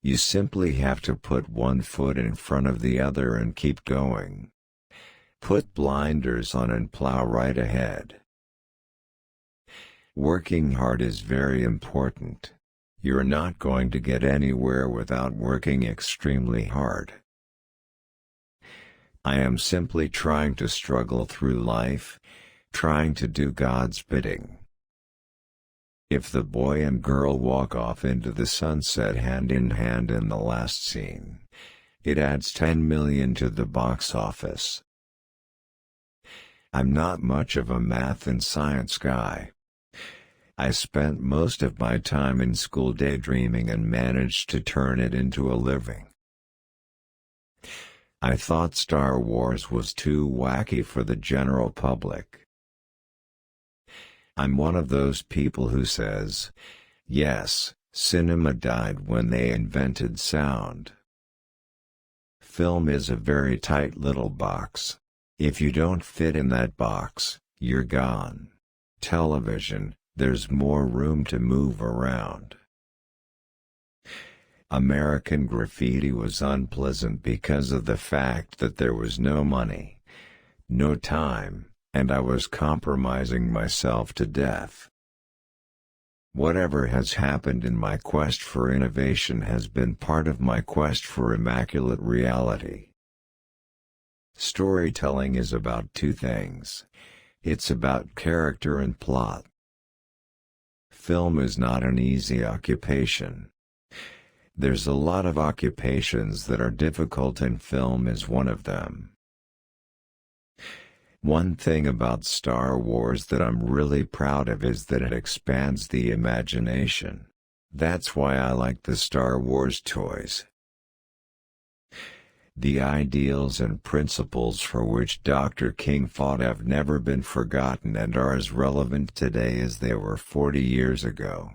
You simply have to put one foot in front of the other and keep going. Put blinders on and plow right ahead. Working hard is very important. You're not going to get anywhere without working extremely hard. I am simply trying to struggle through life, trying to do God's bidding. If the boy and girl walk off into the sunset hand in hand in the last scene, it adds 10 million to the box office. I'm not much of a math and science guy. I spent most of my time in school daydreaming and managed to turn it into a living. I thought Star Wars was too wacky for the general public. I'm one of those people who says, yes, cinema died when they invented sound. Film is a very tight little box. If you don't fit in that box, you're gone. Television, there's more room to move around. American Graffiti was unpleasant because of the fact that there was no money, no time, and I was compromising myself to death. Whatever has happened in my quest for innovation has been part of my quest for immaculate reality. Storytelling is about two things. It's about character and plot. Film is not an easy occupation. There's a lot of occupations that are difficult, and film is one of them. One thing about Star Wars that I'm really proud of is that it expands the imagination. That's why I like the Star Wars toys. The ideals and principles for which Dr. King fought have never been forgotten and are as relevant today as they were 40 years ago.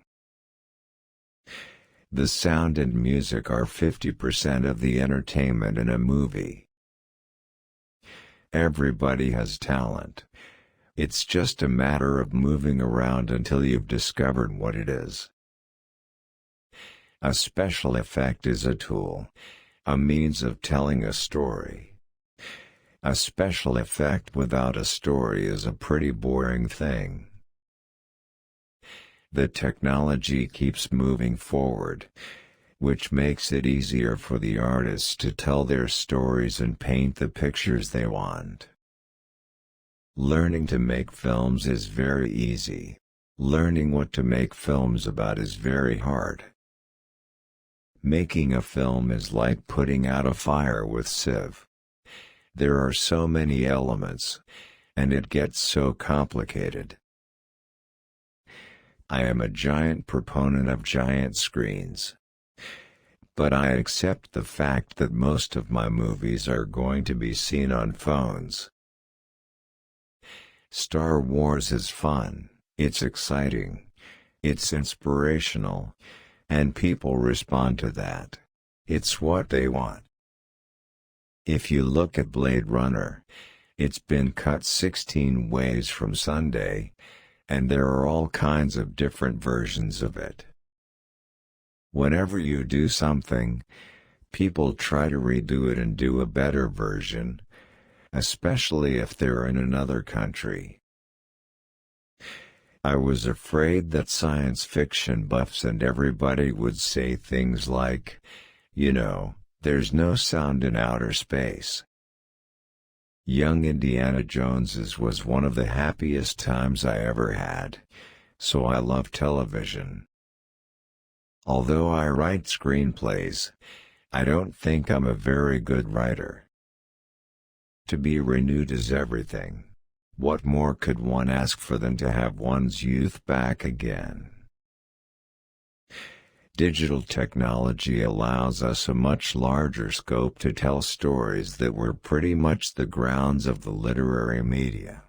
The sound and music are 50% of the entertainment in a movie. Everybody has talent. It's just a matter of moving around until you've discovered what it is. A special effect is a tool, a means of telling a story. A special effect without a story is a pretty boring thing. The technology keeps moving forward, which makes it easier for the artists to tell their stories and paint the pictures they want. Learning to make films is very easy. Learning what to make films about is very hard. Making a film is like putting out a fire with sieve. There are so many elements, and it gets so complicated. I am a giant proponent of giant screens. But I accept the fact that most of my movies are going to be seen on phones. Star Wars is fun, it's exciting, it's inspirational, and people respond to that. It's what they want. If you look at Blade Runner, it's been cut 16 ways from Sunday, and there are all kinds of different versions of it. Whenever you do something, people try to redo it and do a better version, especially if they're in another country. I was afraid that science fiction buffs and everybody would say things like, there's no sound in outer space. Young Indiana Jones's was one of the happiest times I ever had, so I love television. Although I write screenplays, I don't think I'm a very good writer. To be renewed is everything. What more could one ask for than to have one's youth back again? Digital technology allows us a much larger scope to tell stories that were pretty much the grounds of the literary media.